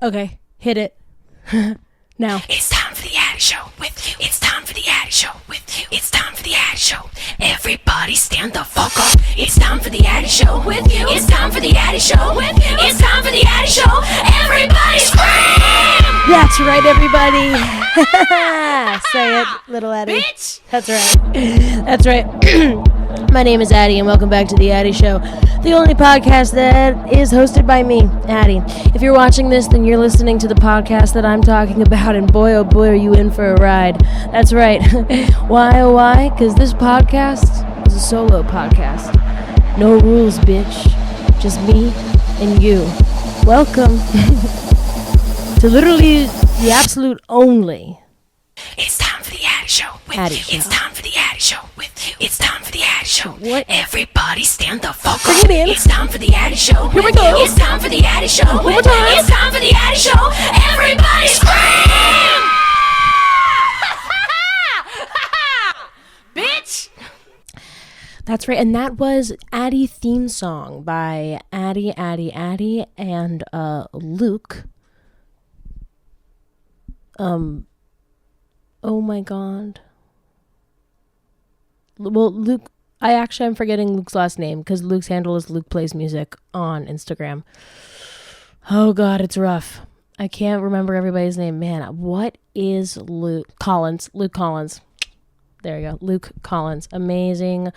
Okay, hit it. Now. It's time for the Addy Show with you. It's time for the Addy Show with you. It's time for the Addy Show. Everybody stand the fuck up. It's time for the Addy Show with you. It's time for the Addy Show with you. It's time for the Addy Show. Everybody scream! That's right, everybody. Say it, little Addy. Bitch! That's right. That's right. My name is Addy, and welcome back to the Addy Show, the only podcast that is hosted by me, Addy. If you're watching this, then you're listening to the podcast that I'm talking about, and boy, oh boy, are you in for a ride. That's right. Why, oh why? Because this podcast is a solo podcast. No rules, bitch. Just me and you. Welcome to literally the absolute only It's time for the Addy Show with Addy you. Show. It's time for the Addy Show with you. It's time for the Addy Show. What? Everybody stand the fuck Bring up. it in. It's time for the Addy Show. Here we with go. you. It's time for the Addy Show. One more with time. you. It's time for the Addy Show. Everybody scream! Bitch! That's right, and that was Addy theme song by Addy, and Luke. Oh my god. Well, Luke, I'm forgetting Luke's last name, because Luke's handle is Luke Plays Music on Instagram. Oh god, it's rough. I can't remember everybody's name. Man, what is Luke Collins? Luke Collins. There you go. Luke Collins. Amazing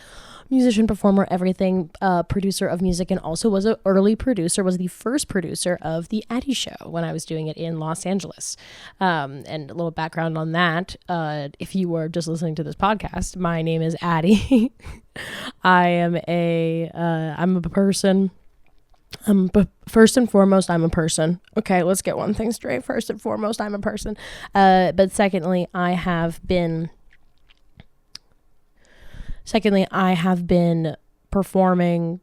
musician, performer, everything, producer of music, and also was an early producer, was the first producer of The Addy Show when I was doing it in Los Angeles. And a little background on that. If you were just listening to this podcast, my name is Addy. I'm a person. First and foremost, I'm a person. Okay, let's get one thing straight. First and foremost, I'm a person. But secondly, I have been performing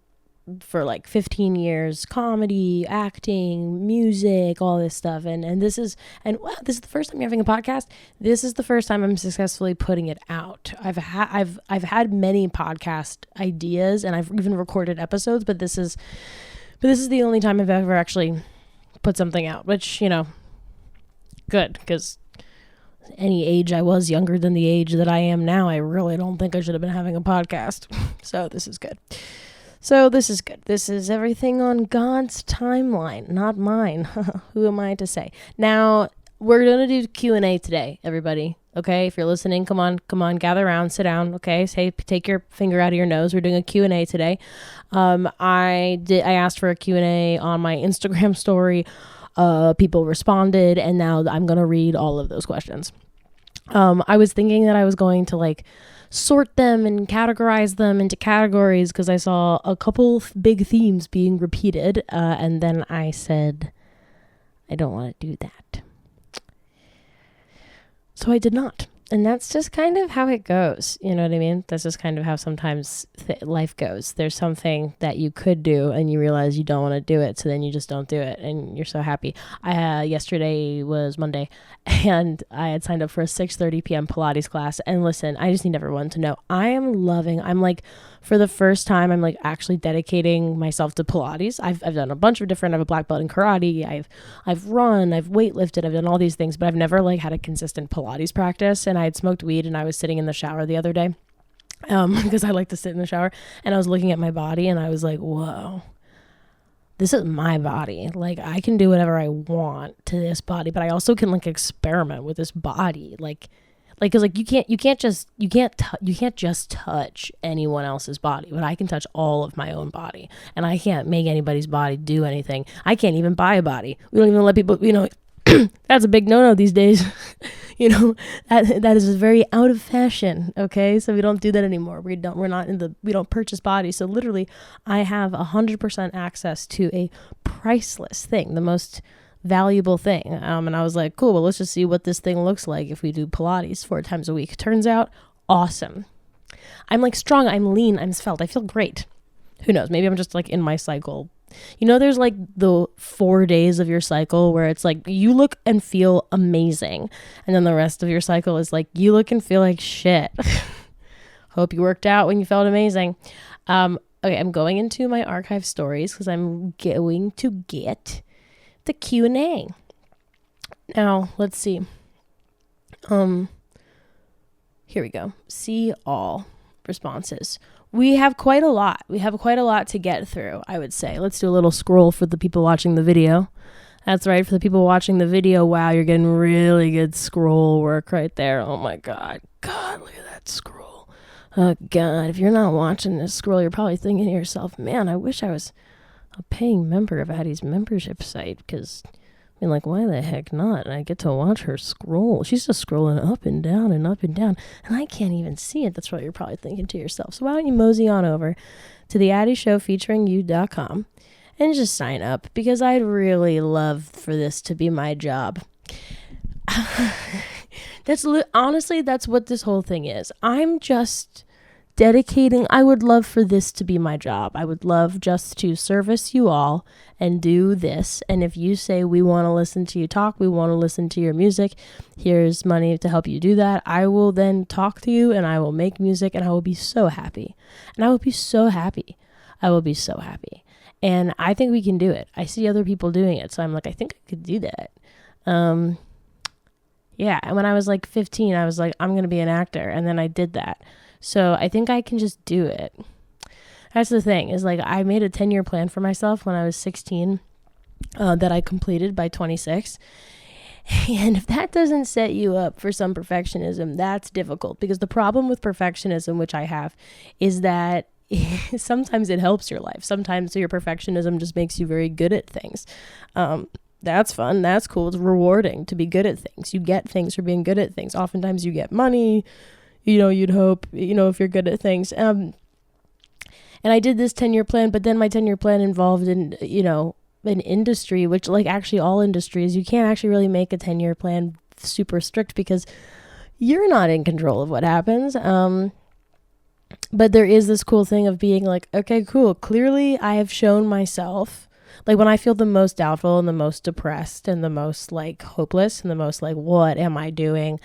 for like 15 years, comedy, acting, music, all this stuff. And this is the first time you're having a podcast. This is the first time I'm successfully putting it out. I've had many podcast ideas, and I've even recorded episodes, but this is the only time I've ever actually put something out, which, good, because any age I was younger than the age that I am now, I really don't think I should have been having a podcast. So this is good. This is everything on God's timeline, not mine. Who am I to say? Now, we're going to do Q&A today, everybody. Okay, if you're listening, come on, gather around, sit down. Okay, take your finger out of your nose. We're doing a Q&A today. I asked for a Q&A on my Instagram story. People responded, and now I'm going to read all of those questions. I was thinking that I was going to sort them and categorize them into categories, because I saw a couple big themes being repeated, and then I said, I don't want to do that. So I did not. And that's just kind of how it goes. You know what I mean? That's just kind of how sometimes life goes. There's something that you could do and you realize you don't want to do it. So then you just don't do it. And you're so happy. Yesterday was Monday, and I had signed up for a 6:30 p.m. Pilates class. And listen, I just need everyone to know for the first time, I'm actually dedicating myself to Pilates. I've done a bunch of different, I have a black belt in karate. I've run, I've weightlifted, I've done all these things, but I've never had a consistent Pilates practice. And I had smoked weed, and I was sitting in the shower the other day, because I like to sit in the shower, and I was looking at my body, and I was like, whoa, this is my body. I can do whatever I want to this body, but I also can experiment with this body. Because you can't just touch anyone else's body, but I can touch all of my own body, and I can't make anybody's body do anything. I can't even buy a body. We don't even let people, that's a big no-no these days. That is very out of fashion. Okay. So we don't do that anymore. We don't purchase bodies. So literally I have 100% access to a priceless thing, the most valuable thing. And I was like, cool, well, let's just see what this thing looks like if we do Pilates 4 times a week. Turns out awesome. I'm strong. I'm lean. I'm svelte. I feel great. Who knows? Maybe I'm just in my cycle. There's the 4 days of your cycle where it's you look and feel amazing. And then the rest of your cycle is you look and feel like shit. Hope you worked out when you felt amazing. Okay, I'm going into my archive stories because I'm going to get the Q&A. Now, let's see. Here we go. See all responses. We have quite a lot. We have quite a lot to get through, I would say. Let's do a little scroll for the people watching the video. That's right. For the people watching the video, wow, you're getting really good scroll work right there. Oh my God. God, look at that scroll. Oh God, if you're not watching this scroll, you're probably thinking to yourself, man, I wish I was a paying member of Addie's membership site, because I mean, like, why the heck not? And I get to watch her scroll. She's just scrolling up and down and up and down, and I can't even see it. That's what you're probably thinking to yourself. So why don't you mosey on over to the Addie Show featuring you.com and just sign up, because I'd really love for this to be my job. Honestly, that's what this whole thing is. I'm just dedicating. I would love for this to be my job. I would love just to service you all and do this. And if you say, we want to listen to you talk, we want to listen to your music, here's money to help you do that, I will then talk to you and I will make music, and I will be so happy. And I will be so happy. I will be so happy. And I think we can do it. I see other people doing it, so I'm like, I think I could do that. Yeah, and when I was like 15, I was like, I'm going to be an actor. And then I did that. So I think I can just do it. That's the thing, is like, I made a 10-year plan for myself when I was 16 that I completed by 26. And if that doesn't set you up for some perfectionism, that's difficult, because the problem with perfectionism, which I have, is that sometimes it helps your life. Sometimes your perfectionism just makes you very good at things. That's fun. That's cool. It's rewarding to be good at things. You get things for being good at things. Oftentimes you get money, you'd hope, if you're good at things. And I did this 10-year plan, but then my 10-year plan involved in, an industry, which, like, actually all industries, you can't actually really make a 10-year plan super strict, because you're not in control of what happens. But there is this cool thing of being like, okay, cool. Clearly I have shown myself, like, when I feel the most doubtful and the most depressed and the most like hopeless and the most like, what am I doing?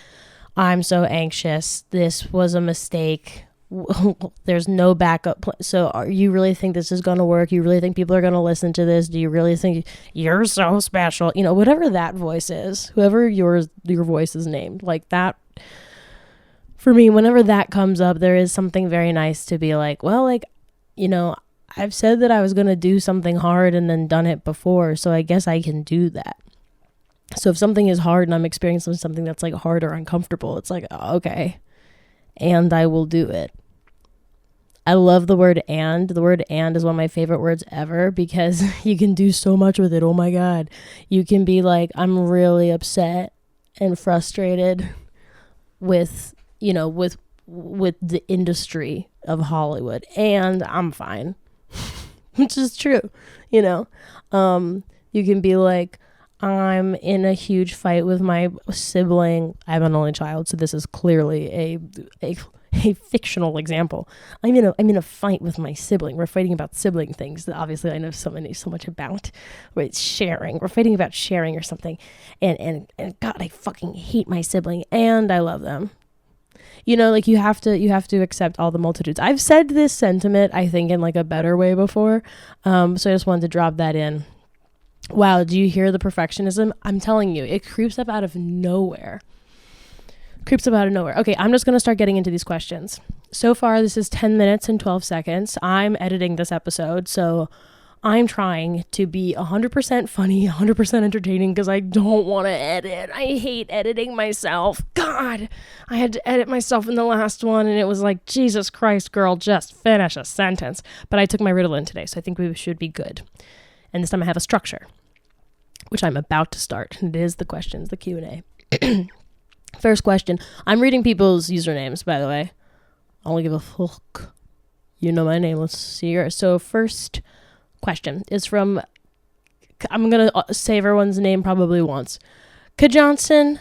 I'm so anxious. This was a mistake. There's no backup plan. So you really think this is going to work? You really think people are going to listen to this? Do you really think you're so special? Whatever that voice is, whoever your voice is named, like that. For me, whenever that comes up, there is something very nice to be like, well, like, I've said that I was going to do something hard and then done it before, so I guess I can do that. So if something is hard and I'm experiencing something that's like hard or uncomfortable, it's like, oh, okay, and I will do it. I love the word and. The word and is one of my favorite words ever, because you can do so much with it. Oh my God. You can be like, I'm really upset and frustrated with the industry of Hollywood, and I'm fine, which is true. You can be like, I'm in a huge fight with my sibling. I have an only child, so this is clearly a fictional example. I'm in a fight with my sibling. We're fighting about sibling things that obviously I know so much about. Where it's sharing. We're fighting about sharing or something. And God, I fucking hate my sibling, and I love them. Like, you have to accept all the multitudes. I've said this sentiment, I think, in like a better way before. So I just wanted to drop that in. Wow, do you hear the perfectionism? I'm telling you, it creeps up out of nowhere. Okay, I'm just going to start getting into these questions. So far, this is 10 minutes and 12 seconds. I'm editing this episode, so I'm trying to be 100% funny, 100% entertaining, because I don't want to edit. I hate editing myself. God, I had to edit myself in the last one, and it was like, Jesus Christ, girl, just finish a sentence. But I took my Ritalin today, so I think we should be good. And this time I have a structure, which I'm about to start. It is the questions, the Q&A. First question. I'm reading people's usernames, by the way. I don't give a fuck. You know my name. Let's see here. So first question is from, I'm going to say everyone's name probably once. Johnson,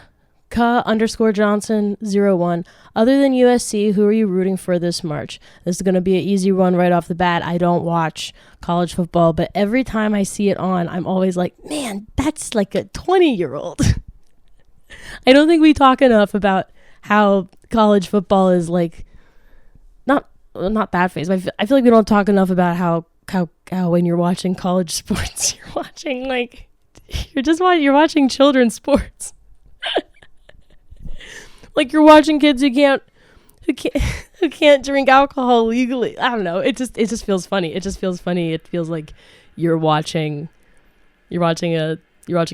Johnson01. Other than USC, who are you rooting for this March? This is going to be an easy one right off the bat. I don't watch college football, but every time I see it on, I'm always like, man, that's like a 20-year-old. I don't think we talk enough about how college football is like, not that phase. I feel like we don't talk enough about how when you're watching college sports, you're watching children's sports. Like you're watching kids who can't who can't drink alcohol legally. I don't know. It just feels funny. It just feels funny. It feels like you're watching a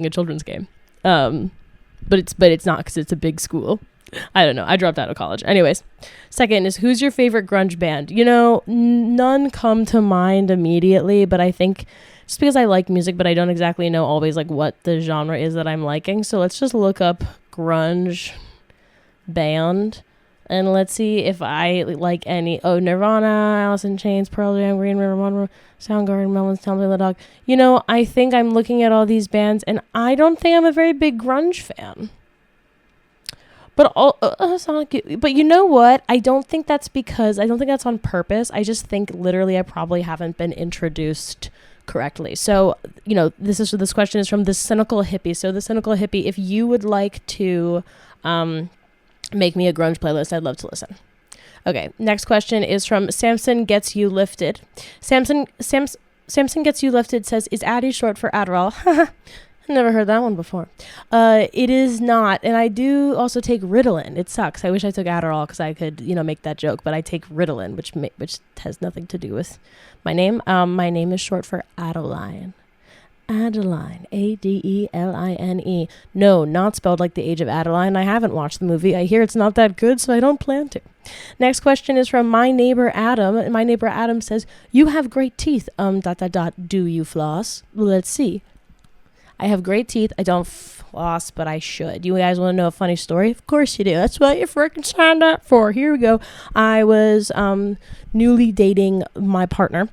children's game. But it's not, because it's a big school. I don't know. I dropped out of college. Anyways, second is, who's your favorite grunge band? You know, none come to mind immediately, but I think just because I like music, but I don't exactly know always like what the genre is that I'm liking. So let's just look up grunge band and let's see if I like any. Oh, Nirvana, Alice in Chains, Pearl Jam, Green River, Monroe, Soundgarden, Melons, Tom the Dog. You know, I think I'm looking at all these bands and I don't think I'm a very big grunge fan. But but you know what? I don't think that's on purpose. I just think literally I probably haven't been introduced correctly. So, you know, this question is from the Cynical Hippie. So the Cynical Hippie, if you would like to make me a grunge playlist, I'd love to listen. Okay, next question is from Samson Gets You Lifted. Samson Gets You Lifted says, is Addy short for Adderall? Never heard that one before. It is not, and I do also take Ritalin. It sucks. I wish I took Adderall because I could, you know, make that joke. But I take Ritalin, which has nothing to do with my name. My name is short for Adeline. Adeline, Adeline. No, not spelled like the age of Adeline. I haven't watched the movie. I hear it's not that good, so I don't plan to. Next question is from my neighbor Adam. My neighbor Adam says, "You have great teeth. Do you floss?" Let's see. I have great teeth. I don't floss, but I should. You guys want to know a funny story? Of course you do. That's what you freaking signed up for. Here we go. I was newly dating my partner,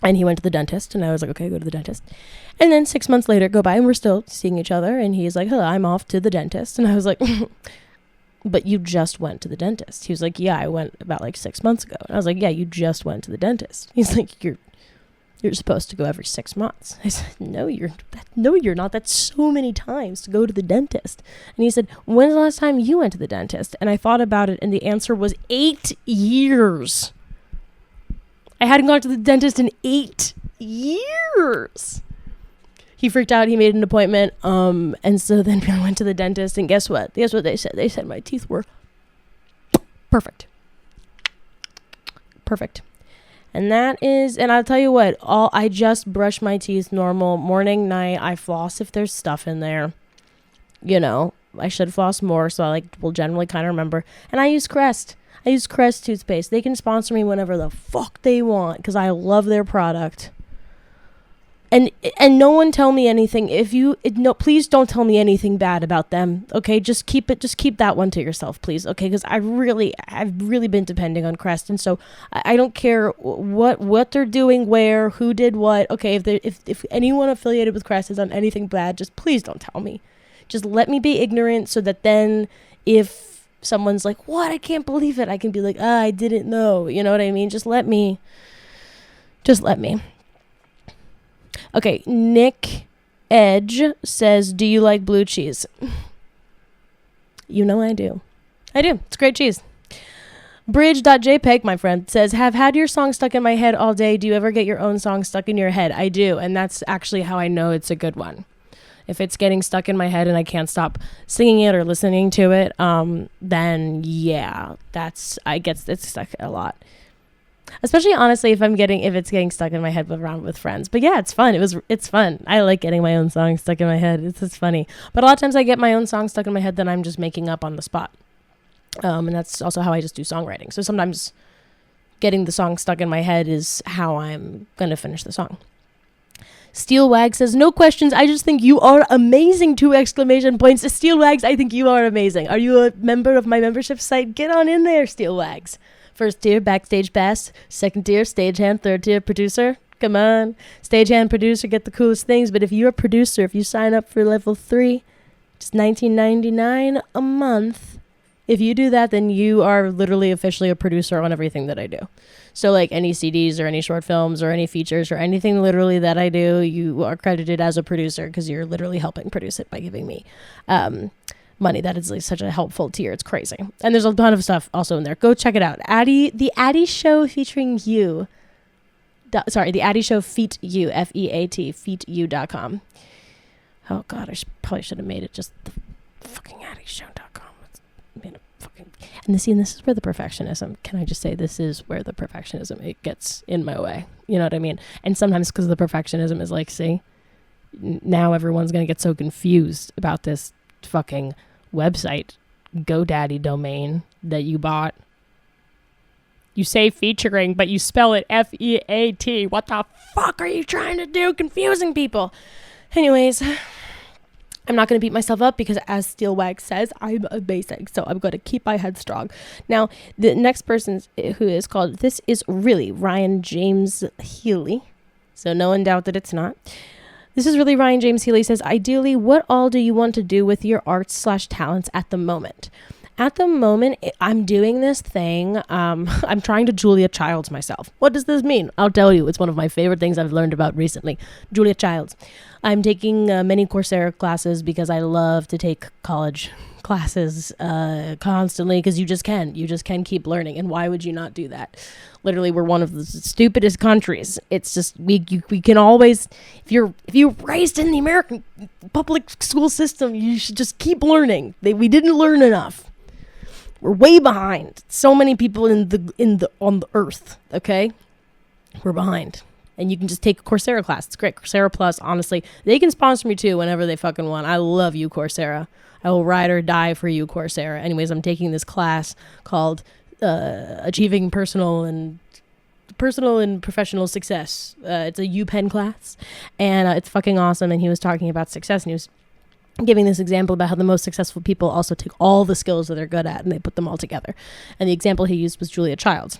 and he went to the dentist, and I was like, okay, go to the dentist. And then 6 months later go by, and we're still seeing each other, and he's like, hello, I'm off to the dentist. And I was like, but you just went to the dentist. He was like, yeah, I went about like 6 months ago. And I was like, yeah, you just went to the dentist. He's like, you're supposed to go every 6 months. I said, no, you're not. That's so many times to go to the dentist. And he said, when's the last time you went to the dentist? And I thought about it, and the answer was 8 years. I hadn't gone to the dentist in 8 years. He freaked out. He made an appointment. And so then I went to the dentist, and guess what? Guess what they said? They said my teeth were perfect. Perfect. And I'll tell you what, I just brush my teeth normal, morning, night. I floss if there's stuff in there. You know, I should floss more, so I will generally kind of remember. And I use Crest. I use Crest toothpaste. They can sponsor me whenever the fuck they want, because I love their product. And no one tell me anything. Please don't tell me anything bad about them. Okay, just keep that one to yourself, please. Okay, because I've really been depending on Crest, and so I don't care what they're doing, where, who did what. Okay, if anyone affiliated with Crest has done anything bad, just please don't tell me. Just let me be ignorant, so that then if someone's like, what, I can't believe it, I can be like, I didn't know. You know what I mean? Just let me. Okay, Nick Edge says, do you like blue cheese? You know I do. I do. It's great cheese. Bridge.jpg, my friend, says, have had your song stuck in my head all day. Do you ever get your own song stuck in your head? I do, and that's actually how I know it's a good one. If it's getting stuck in my head and I can't stop singing it or listening to it, then yeah, it's stuck a lot. Especially, honestly, if it's getting stuck in my head around with friends. But yeah, it's fun. It's fun. I like getting my own song stuck in my head. It's just funny. But a lot of times I get my own song stuck in my head that I'm just making up on the spot. And that's also how I just do songwriting. So sometimes getting the song stuck in my head is how I'm going to finish the song. Steelwag says, no questions. I just think you are amazing. 2 exclamation points. Steelwags, I think you are amazing. Are you a member of my membership site? Get on in there, Steelwags. First tier, backstage pass. Second tier, stagehand. Third tier, producer. Come on. Stagehand, producer, get the coolest things. But if you're a producer, if you sign up for level 3, it's $19.99 a month. If you do that, then you are literally officially a producer on everything that I do. So like any CDs or any short films or any features or anything literally that I do, you are credited as a producer because you're literally helping produce it by giving me money. That is like such a helpful tier. It's crazy. And there's a ton of stuff also in there. Go check it out. The Addy Show featuring you. The Addy Show feat you, FEAT, featutyou.com. Oh God, I probably should have made it just the fucking addyshow.com. Made a And this is where the perfectionism, can I just say, this is where the perfectionism, it gets in my way. You know what I mean? And sometimes because the perfectionism is like, see, now everyone's going to get so confused about this fucking website GoDaddy domain that you bought. You say featuring, but you spell it F-E-A-T. What the fuck are you trying to do? Confusing people. Anyways, I'm not going to beat myself up because, as Steelwag says, I'm amazing. So I'm going to keep my head strong. Now, the next person who is called, this is really Ryan James Healy. So no one doubt that it's not. This is really Ryan James Healy says, ideally, what all do you want to do with your arts/talents at the moment? At the moment, I'm doing this thing. I'm trying to Julia Childs myself. What does this mean? I'll tell you. It's one of my favorite things I've learned about recently. Julia Childs. I'm taking many Coursera classes because I love to take college classes constantly because you just can. You just can keep learning. And why would you not do that? Literally, we're one of the stupidest countries. It's just we can always, if you're raised in the American public school system, you should just keep learning. We didn't learn enough. We're way behind. So many people on the earth. Okay, we're behind. And you can just take a Coursera class. It's great. Coursera Plus, honestly, they can sponsor me too whenever they fucking want. I love you, Coursera. I will ride or die for you, Coursera. Anyways, I'm taking this class called Achieving Personal and Professional Success. It's a UPenn class, and it's fucking awesome. And he was talking about success, and he was giving this example about how the most successful people also take all the skills that they're good at and they put them all together. And the example he used was Julia Childs.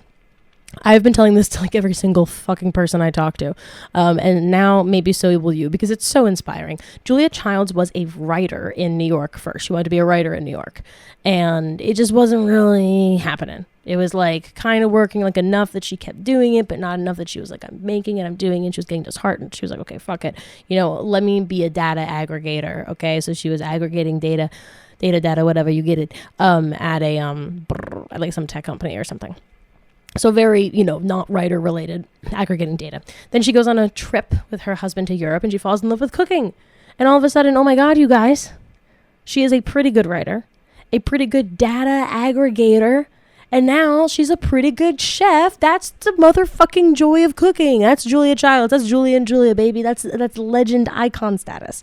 I've been telling this to like every single fucking person I talk to. And now maybe so will you, because it's so inspiring. Julia Childs was a writer in New York first. She wanted to be a writer in New York. And it just wasn't really happening. It was like kind of working like enough that she kept doing it, but not enough that she was like, I'm making it, I'm doing it. And she was getting disheartened. She was like, okay, fuck it. Let me be a data aggregator. Okay. So she was aggregating data, whatever you get it, at like some tech company or something. So very, not writer related, aggregating data. Then she goes on a trip with her husband to Europe and she falls in love with cooking. And all of a sudden, oh my God, you guys, she is a pretty good writer, a pretty good data aggregator. And now she's a pretty good chef. That's the motherfucking joy of cooking. That's Julia Childs. That's Julia and Julia, baby. That's legend icon status.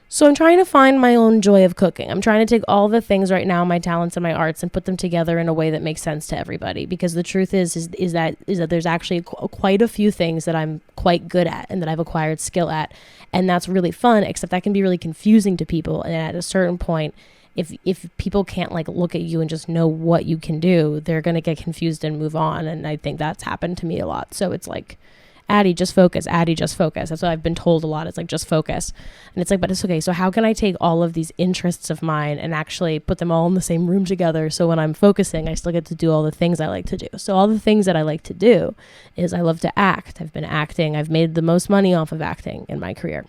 So I'm trying to find my own joy of cooking. I'm trying to take all the things right now, my talents and my arts, and put them together in a way that makes sense to everybody. Because the truth is that there's actually quite a few things that I'm quite good at and that I've acquired skill at. And that's really fun, except that can be really confusing to people. And at a certain point, if people can't like look at you and just know what you can do, they're going to get confused and move on. And I think that's happened to me a lot. So it's like, Addie, just focus. Addie, just focus. That's what I've been told a lot. It's like, just focus. And it's like, but it's okay. So how can I take all of these interests of mine and actually put them all in the same room together? So when I'm focusing, I still get to do all the things I like to do. So all the things that I like to do is I love to act. I've been acting. I've made the most money off of acting in my career.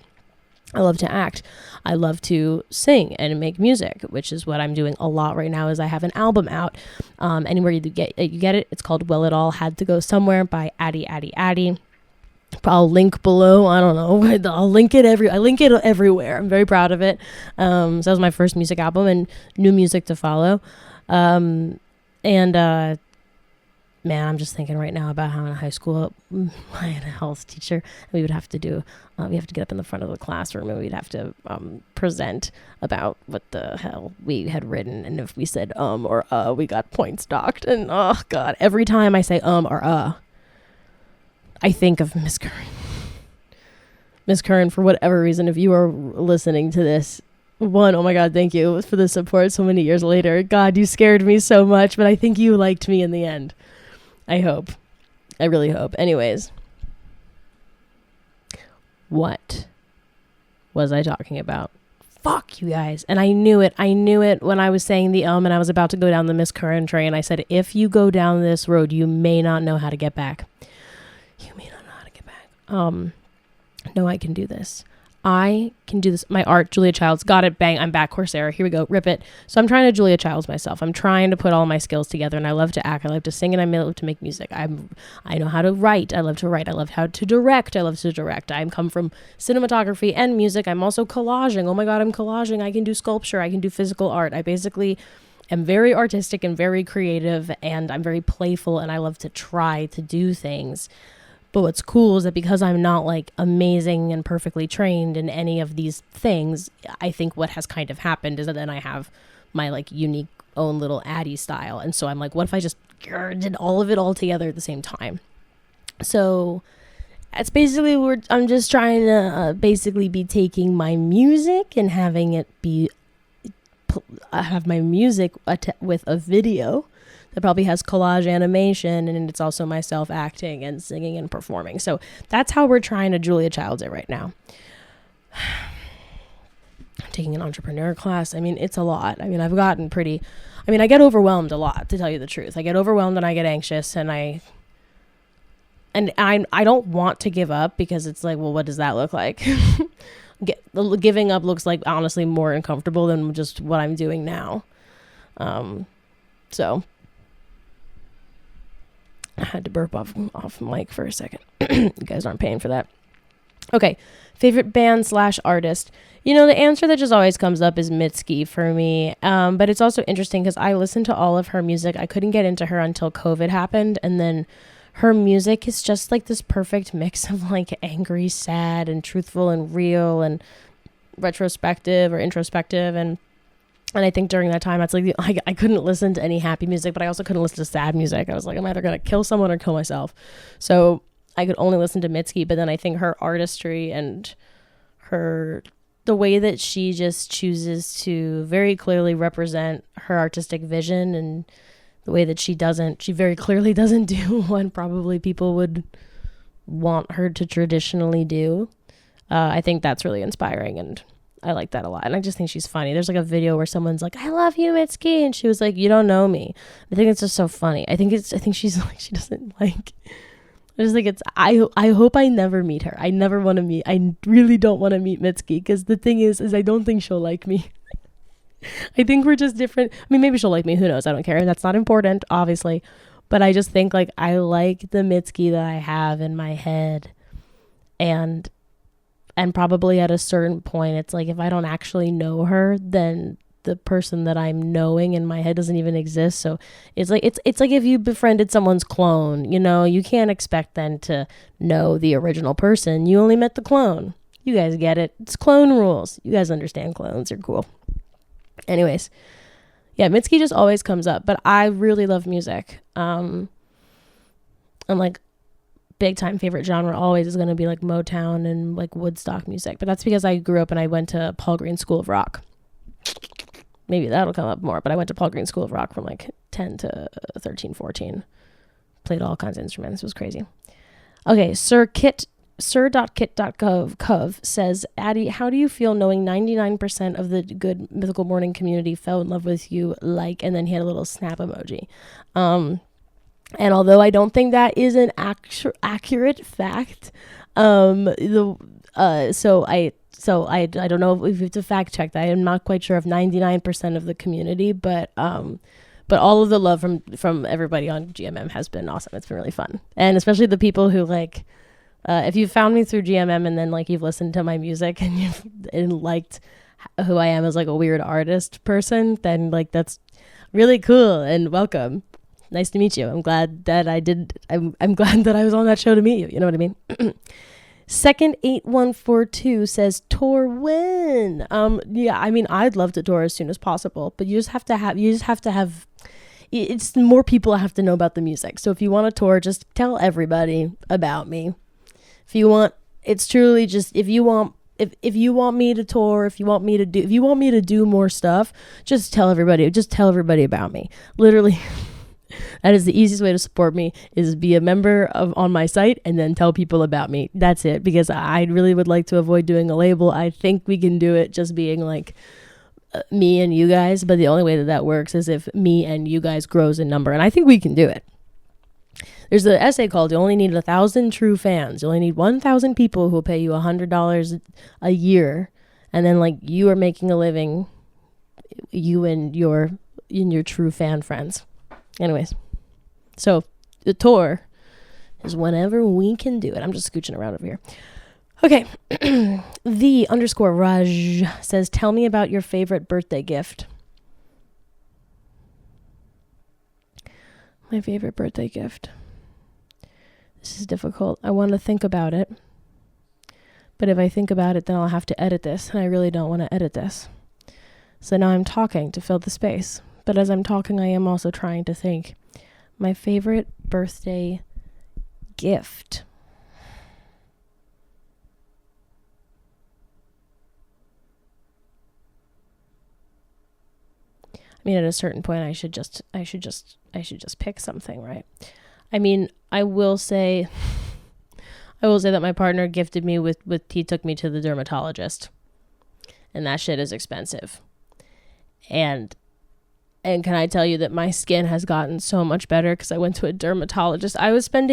I love to act. I love to sing and make music, which is what I'm doing a lot right now. Is I have an album out. Anywhere you get it. It's called Well It All Had to Go Somewhere by Addie. I'll link below. I don't know. I'll link it I link it everywhere. I'm very proud of it. So that was my first music album and new music to follow. Man, I'm just thinking right now about how in high school I had a health teacher. And we would have to get up in the front of the classroom and we'd have to present about what the hell we had written. And if we said or we got points docked. And oh God, every time I say or I think of Miss Curran. Miss Curran, for whatever reason, if you are listening to this, oh my God, thank you for the support so many years later. God, you scared me so much, but I think you liked me in the end. I hope. I really hope. Anyways, what was I talking about? Fuck you guys. And I knew it when I was saying the and I was about to go down the Miss Curran train. I said, if you go down this road, you may not know how to get back. You may not know how to get back. No, I can do this. I can do this. My art, Julia Childs, got it. Bang, I'm back. Coursera. Here we go. Rip it. So I'm trying to Julia Childs myself. I'm trying to put all my skills together, and I love to act. I love to sing, and I love to make music. I know how to write. I love to write. I love how to direct. I love to direct. I come from cinematography and music. I'm also collaging. Oh my God, I'm collaging. I can do sculpture. I can do physical art. I basically am very artistic and very creative, and I'm very playful, and I love to try to do things. But what's cool is that because I'm not like amazing and perfectly trained in any of these things, I think what has kind of happened is that then I have my like unique own little Addie style. And so I'm like, what if I just did all of it all together at the same time? So it's basically I'm just trying to basically be taking my music and having it be have my music with a video that probably has collage animation, and it's also myself acting and singing and performing. So that's how we're trying to Julia Childs it right now. I'm taking an entrepreneur class. I mean, it's a lot. I mean, I get overwhelmed a lot, to tell you the truth. I get overwhelmed and I get anxious, and I don't want to give up, because it's like, well, what does that look like? Giving up looks like honestly more uncomfortable than just what I'm doing now. So I had to burp off mic for a second. You guys aren't paying for that. Okay. Favorite band / artist. The answer that just always comes up is Mitski for me. But it's also interesting because I listened to all of her music. I couldn't get into her until COVID happened. And then her music is just like this perfect mix of like angry, sad, and truthful, and real, and retrospective or introspective. And I think during that time, it's like I couldn't listen to any happy music, but I also couldn't listen to sad music. I was like, I'm either going to kill someone or kill myself. So I could only listen to Mitski. But then I think her artistry and the way that she just chooses to very clearly represent her artistic vision, and the way that she very clearly doesn't do what probably people would want her to traditionally do. I think that's really inspiring, and I like that a lot. And I just think she's funny. There's like a video where someone's like, I love you, Mitski. And she was like, you don't know me. I think it's just so funny. I think she's like, she doesn't like, I just think I hope I never meet her. I really don't want to meet Mitski, because the thing is I don't think she'll like me. I think we're just different. I mean, maybe she'll like me. Who knows? I don't care. And that's not important, obviously. But I just think like I like the Mitski that I have in my head. And probably at a certain point, it's like if I don't actually know her, then the person that I'm knowing in my head doesn't even exist. So it's like if you befriended someone's clone, you can't expect then to know the original person. You only met the clone. You guys get it. It's clone rules. You guys understand clones. You're cool. Anyways, yeah, Mitski just always comes up, but I really love music. I'm like big time favorite genre always is going to be like Motown and like Woodstock music, but that's because I grew up and I went to Paul Green School of Rock. Maybe that'll come up more, but I went to Paul Green School of Rock from like 10 to 13, 14. Played all kinds of instruments. It was crazy. Okay, Sir.kit.cov says, Addie, how do you feel knowing 99% of the Good Mythical Morning community fell in love with you, and then he had a little snap emoji. And although I don't think that is an accurate fact, so I don't know if we have to fact check that. I'm not quite sure if 99% of the community, but all of the love from everybody on GMM has been awesome. It's been really fun. And especially the people who like, if you found me through GMM and then like you've listened to my music and you've liked who I am as like a weird artist person, then like that's really cool and welcome. Nice to meet you. I'm glad that I'm glad that I was on that show to meet you. You know what I mean? Second 8142 says tour when? Yeah, I mean I'd love to tour as soon as possible, but you just have to have it's more people have to know about the music. So if you want to tour, just tell everybody about me. If you want, it's truly just if you want me to tour, if you want me to do more stuff, just tell everybody about me. Literally. That is the easiest way to support me, is be a member on my site and then tell people about me. That's it, because I really would like to avoid doing a label. I think we can do it just being like me and you guys, but the only way that works is if me and you guys grows in number, and I think we can do it. There's an essay called "You Only Need 1,000 True Fans." You only need 1,000 people who will pay you $100 a year, and then like you are making a living, you and your true fan friends. Anyways, so the tour is whenever we can do it. I'm just scooching around over here. Okay. The_Raj says, tell me about your favorite birthday gift. My favorite birthday gift. This is difficult. I want to think about it. But if I think about it, then I'll have to edit this. And I really don't want to edit this. So now I'm talking to fill the space. But as I'm talking, I am also trying to think. My favorite birthday gift. I mean, at a certain point, I should just pick something, right? I mean, I will say that my partner gifted me he took me to the dermatologist, and that shit is expensive. And can I tell you that my skin has gotten so much better because I went to a dermatologist. I spent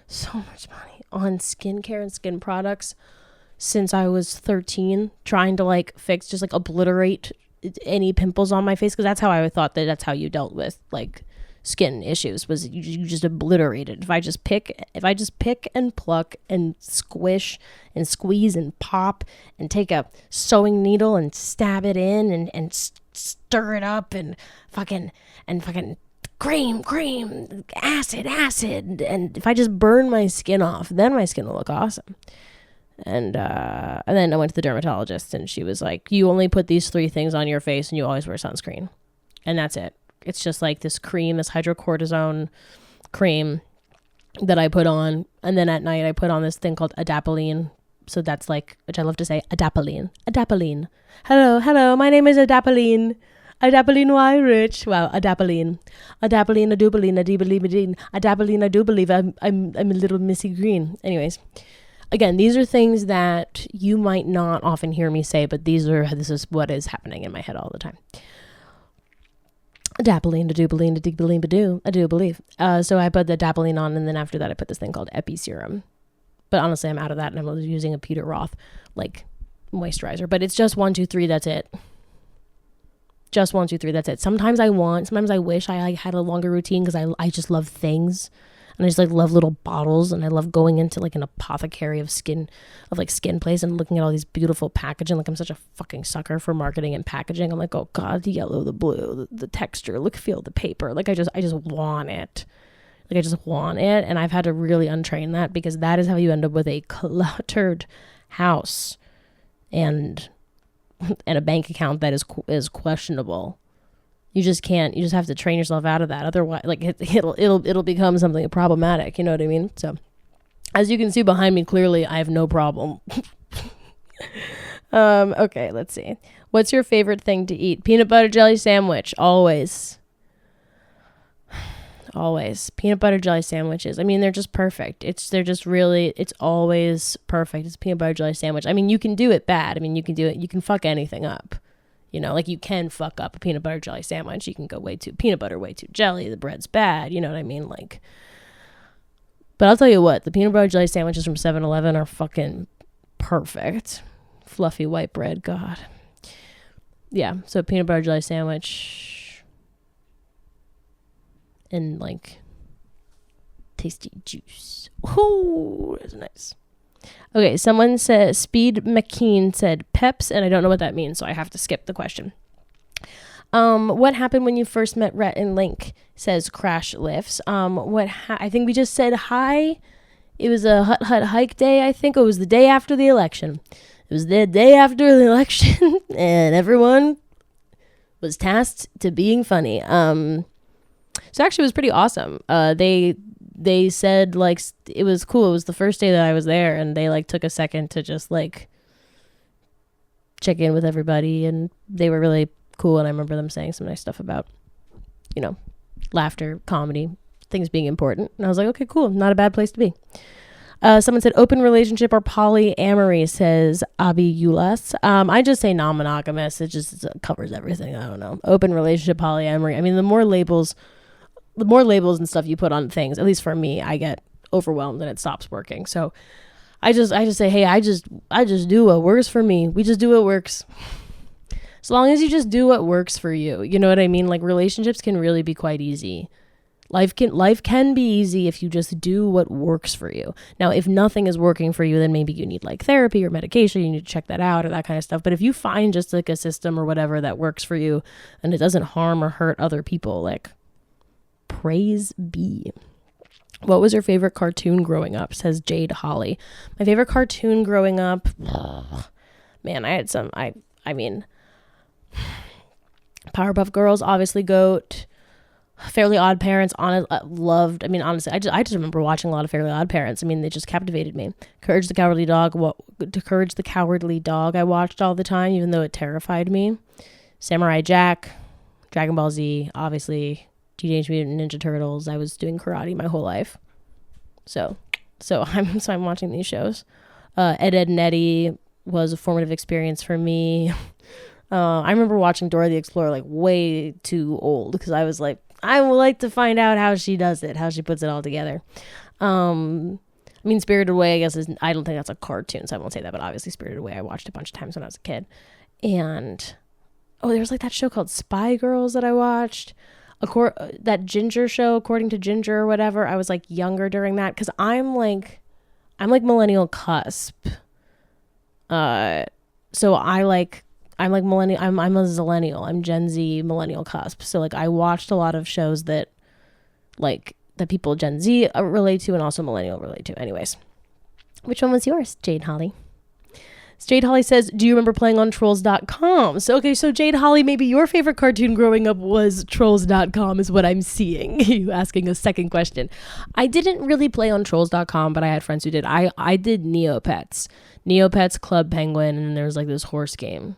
so much money on skincare and skin products since I was 13, trying to like fix, just like obliterate any pimples on my face, because that's how I thought that's how you dealt with like skin issues, was you just obliterate it. If I just pick and pluck and squish and squeeze and pop and take a sewing needle and stab it in and stir it up and fucking cream, acid, and if I just burn my skin off, then my skin will look awesome. And then I went to the dermatologist, and she was like, you only put these 3 things on your face, and you always wear sunscreen. And that's it. It's just like this cream, this hydrocortisone cream that I put on. And then at night I put on this thing called adapalene. So that's like, which I love to say, adapalene. Hello, my name is Adapalene. Adapalene, why rich? Wow, Adapalene, I do believe I'm a little Missy Green. Anyways. Again, these are things that you might not often hear me say, but this is what is happening in my head all the time. Adapalene, I do believe. So I put the adapalene on, and then after that I put this thing called Epi Serum. But honestly, I'm out of that, and I'm using a Peter Roth like moisturizer. But it's just 1, 2, 3. That's it. Just 1, 2, 3. That's it. Sometimes I wish I had a longer routine, because I just love things. And I just like love little bottles, and I love going into like an apothecary of skin place and looking at all these beautiful packaging. Like, I'm such a fucking sucker for marketing and packaging. I'm like, oh God, the yellow, the blue, the texture, feel the paper. Like I just want it. Like I just want it. And I've had to really untrain that, because that is how you end up with a cluttered house and a bank account that is questionable. You just have to train yourself out of that. Otherwise, like it'll become something problematic. You know what I mean? So, as you can see behind me, clearly I have no problem. Okay, let's see. What's your favorite thing to eat? Peanut butter jelly sandwich. Always. Peanut butter jelly sandwiches. I mean, they're just perfect. It's always perfect. It's peanut butter jelly sandwich. I mean, you can do it bad. I mean, you can fuck anything up. You know, like you can fuck up a peanut butter jelly sandwich. You can go way too peanut butter, way too jelly. The bread's bad. You know what I mean? Like, but I'll tell you what, the peanut butter jelly sandwiches from 7-Eleven are fucking perfect. Fluffy white bread. God. Yeah. So peanut butter jelly sandwich and like tasty juice. Oh, that's nice. Okay, someone said, Speed McKean said Peps, and I don't know what that means, so I have to skip the question. What happened when you first met Rhett and Link, says Crash Lifts. I think we just said hi. It was a Hut Hike day, I think. It was the day after the election. And everyone was tasked to being funny. So actually it was pretty awesome. They said like it was cool. It was the first day that I was there, and they like took a second to just like check in with everybody, and they were really cool. And I remember them saying some nice stuff about, you know, laughter, comedy, things being important. And I was like, okay, cool. Not a bad place to be. Someone said open relationship or polyamory, says Abi Yulas. I just say non-monogamous. It covers everything. I don't know. Open relationship, polyamory. I mean, the more labels and stuff you put on things, at least for me, I get overwhelmed and it stops working. So I just say, hey, I just do what works for me. We just do what works. As long as you just do what works for you. You know what I mean? Like relationships can really be quite easy. Life can be easy if you just do what works for you. Now, if nothing is working for you, then maybe you need like therapy or medication. You need to check that out or that kind of stuff. But if you find just like a system or whatever that works for you and it doesn't harm or hurt other people, like, praise be. What was your favorite cartoon growing up? Says Jade Holly. My favorite cartoon growing up, man, I had some. I mean, Powerpuff Girls, obviously GOAT. Fairly Odd Parents, loved. I mean, honestly, I just remember watching a lot of Fairly Odd Parents. I mean, they just captivated me. Courage the Cowardly Dog. Courage the Cowardly Dog. I watched all the time, even though it terrified me. Samurai Jack, Dragon Ball Z, obviously. Teenage Mutant Ninja Turtles. I was doing karate my whole life, so I'm watching these shows. Ed, Edd and Eddy was a formative experience for me. I remember watching Dora the Explorer like way too old because I was like, I would like to find out how she does it, how she puts it all together. I mean, Spirited Away, I guess, I don't think that's a cartoon, so I won't say that, but obviously Spirited Away I watched a bunch of times when I was a kid. And, there was like that show called Spy Girls that I watched. That Ginger show, According to Ginger or whatever, I was like younger during that, because I'm like millennial cusp. So I'm like millennial. I'm a zillennial. I'm Gen Z millennial cusp. So like I watched a lot of shows that people Gen Z relate to and also millennial relate to. Anyways, which one was yours, Jade Holly? Jade Holly says, do you remember playing on trolls.com? So Jade Holly, maybe your favorite cartoon growing up was trolls.com is what I'm seeing. You asking a second question. I didn't really play on trolls.com, but I had friends who did. I did Neopets, Club Penguin, and there was like this horse game.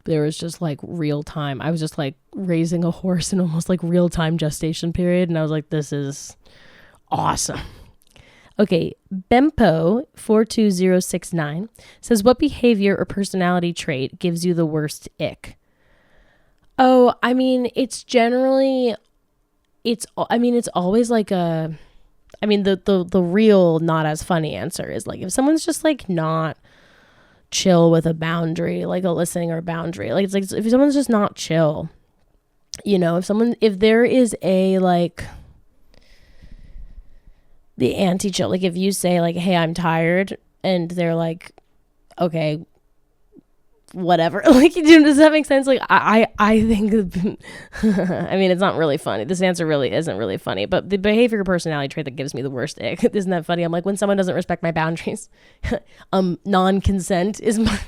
There was just like real time. I was just like raising a horse in almost like real time gestation period. And I was like, this is awesome. Okay, Bempo42069 says, what behavior or personality trait gives you the worst ick? Oh, I mean, it's always like the real not as funny answer is like if someone's just like not chill with a boundary, like a listening or a boundary. Like it's like if someone's just not chill, if there is a like the anti-chill, like if you say like, hey, I'm tired, and they're like, okay, whatever. Like, does that make sense? Like I think I mean, it's not really funny. This answer really isn't really funny, but the behavior or personality trait that gives me the worst ick, isn't that funny? I'm like, when someone doesn't respect my boundaries. Non-consent is my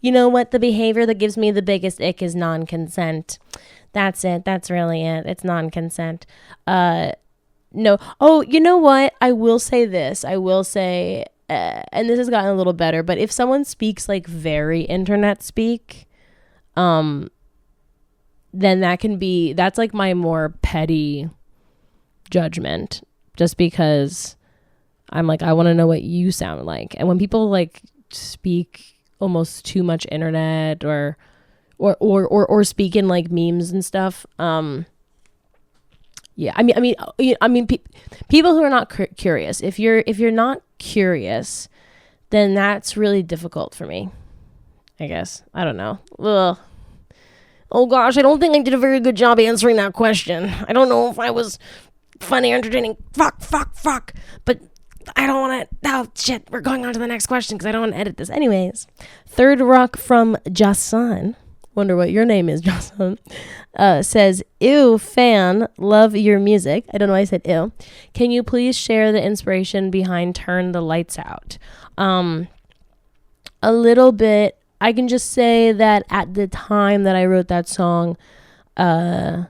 you know what, the behavior that gives me the biggest ick is non-consent. That's it. That's really it. It's non-consent. No. Oh, you know what? I will say this. and this has gotten a little better, but if someone speaks like very internet speak, then that's like my more petty judgment, just because I'm like, I want to know what you sound like. And when people like speak almost too much internet or speak in like memes and stuff, yeah, I mean, people who are not curious. If you're not curious, then that's really difficult for me, I guess. I don't know. Ugh. Oh gosh, I don't think I did a very good job answering that question. I don't know if I was funny or entertaining. Fuck. But I don't want to. Oh shit, we're going on to the next question because I don't want to edit this. Anyways, Third Rock from Jason. Wonder what your name is, Jocelyn. Says, ew, fan, love your music. I don't know why I said ew. Can you please share the inspiration behind Turn the Lights Out? A little bit. I can just say that at the time that I wrote that song, I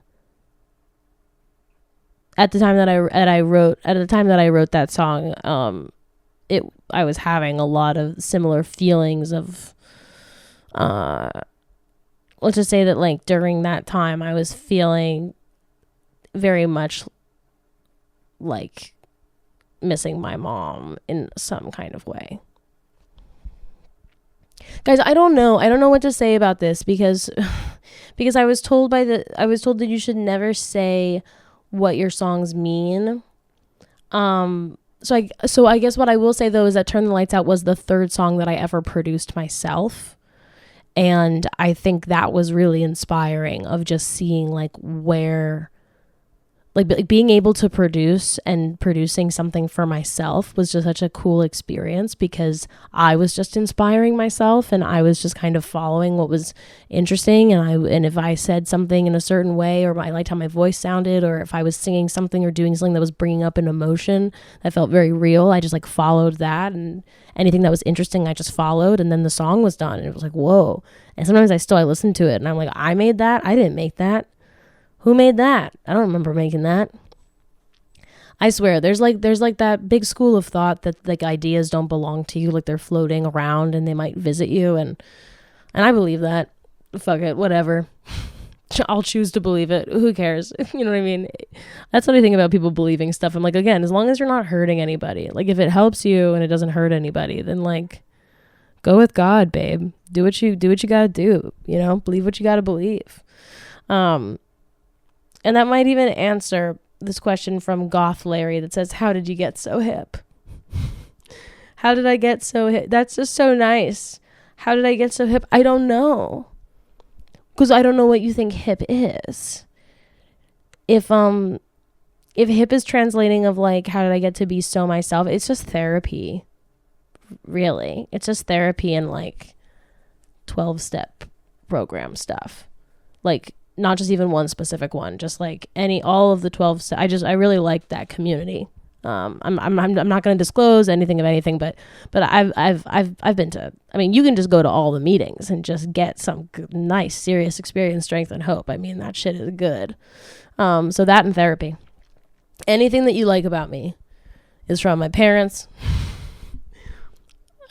was having a lot of similar feelings of, let's just say that like during that time I was feeling very much like missing my mom in some kind of way. Guys, I don't know what to say about this because I was told that you should never say what your songs mean. So I guess what I will say though is that Turn the Lights Out was the third song that I ever produced myself. And I think that was really inspiring, of just seeing like where, like being able to produce and producing something for myself was just such a cool experience, because I was just inspiring myself, and I was just kind of following what was interesting. And if I said something in a certain way, or I liked how my voice sounded, or if I was singing something or doing something that was bringing up an emotion that felt very real, I just like followed that. And anything that was interesting, I just followed. And then the song was done, and it was like, whoa. And sometimes I listen to it and I'm like, I made that? I didn't make that. Who made that? I don't remember making that. I swear, there's like that big school of thought that like ideas don't belong to you, like they're floating around and they might visit you, and I believe that. Fuck it, whatever. I'll choose to believe it. Who cares? You know what I mean? That's what I think about people believing stuff. I'm like, again, as long as you're not hurting anybody, like if it helps you and it doesn't hurt anybody, then like go with God, babe. Do what you gotta do. You know, believe what you gotta believe. And that might even answer this question from Goth Larry that says, how did you get so hip? How did I get so hip? That's just so nice. How did I get so hip? I don't know. Because I don't know what you think hip is. If hip is translating of like, how did I get to be so myself? It's just therapy. Really. It's just therapy and like 12-step program stuff. Like, not just even one specific one, just like all of the 12. I really like that community. I'm not going to disclose anything of anything, but I've been to, I mean, you can just go to all the meetings and just get some nice, serious experience, strength, and hope. I mean, that shit is good. So that and therapy. Anything that you like about me is from my parents.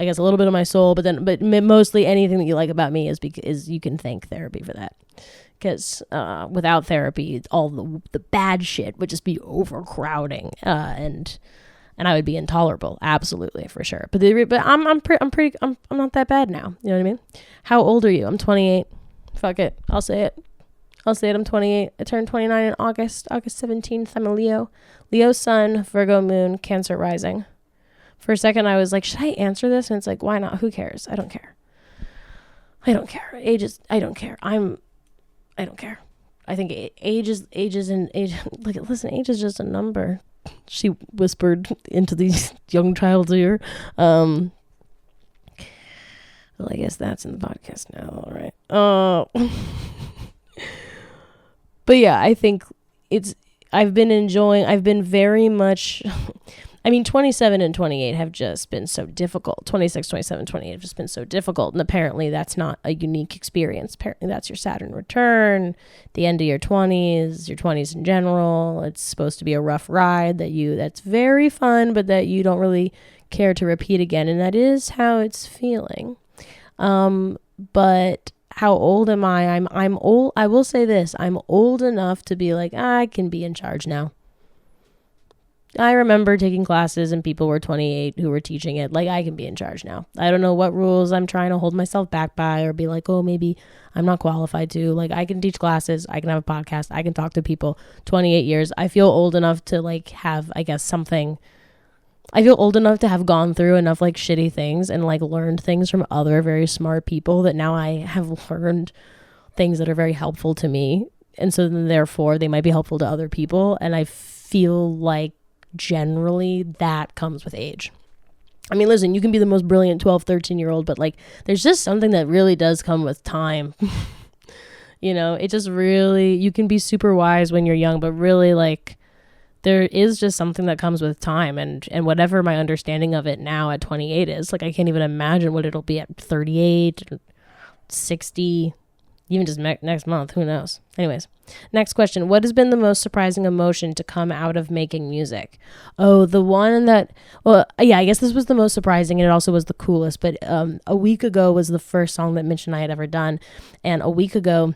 I guess a little bit of my soul, but mostly anything that you like about me is you can thank therapy for that. Because without therapy, all the bad shit would just be overcrowding, and I would be intolerable, absolutely, for sure. But I'm not that bad now. You know what I mean? How old are you? I'm 28. Fuck it, I'll say it. I'm 28. I turned 29 in August 17th. I'm a Leo, sun, Virgo moon, Cancer rising. For a second, I was like, should I answer this? And it's like, why not? Who cares? I don't care. I don't care. I don't care. I don't care. I think age is like, listen, age is just a number. She whispered into the young child's ear. Well, I guess that's in the podcast now. All right. But yeah, I think I've been very much, I mean, 27 and 28 have just been so difficult. 26, 27, 28 have just been so difficult. And apparently that's not a unique experience. Apparently that's your Saturn return, the end of your 20s in general. It's supposed to be a rough ride that's very fun, but that you don't really care to repeat again. And that is how it's feeling. But how old am I? I'm old. I will say this. I'm old enough to be like, I can be in charge now. I remember taking classes and people were 28 who were teaching it. Like, I can be in charge now. I don't know what rules I'm trying to hold myself back by, or be like, oh, maybe I'm not qualified to. Like, I can teach classes. I can have a podcast. I can talk to people. 28 years. I feel old enough to like have, I guess, something. I feel old enough to have gone through enough like shitty things and like learned things from other very smart people that now I have learned things that are very helpful to me. And so then therefore they might be helpful to other people. And I feel like generally that comes with age. I mean, listen, you can be the most brilliant 12, 13-year-old, but like there's just something that really does come with time. You know, it just really, you can be super wise when you're young, but really like there is just something that comes with time, and whatever my understanding of it now at 28 is, like I can't even imagine what it'll be at 38, 60, even just next month, who knows. Anyways, next question. What has been the most surprising emotion to come out of making music? Oh, the one that, well, yeah, I guess this was the most surprising, and it also was the coolest, but a week ago was the first song that Mitch and I had ever done, and a week ago,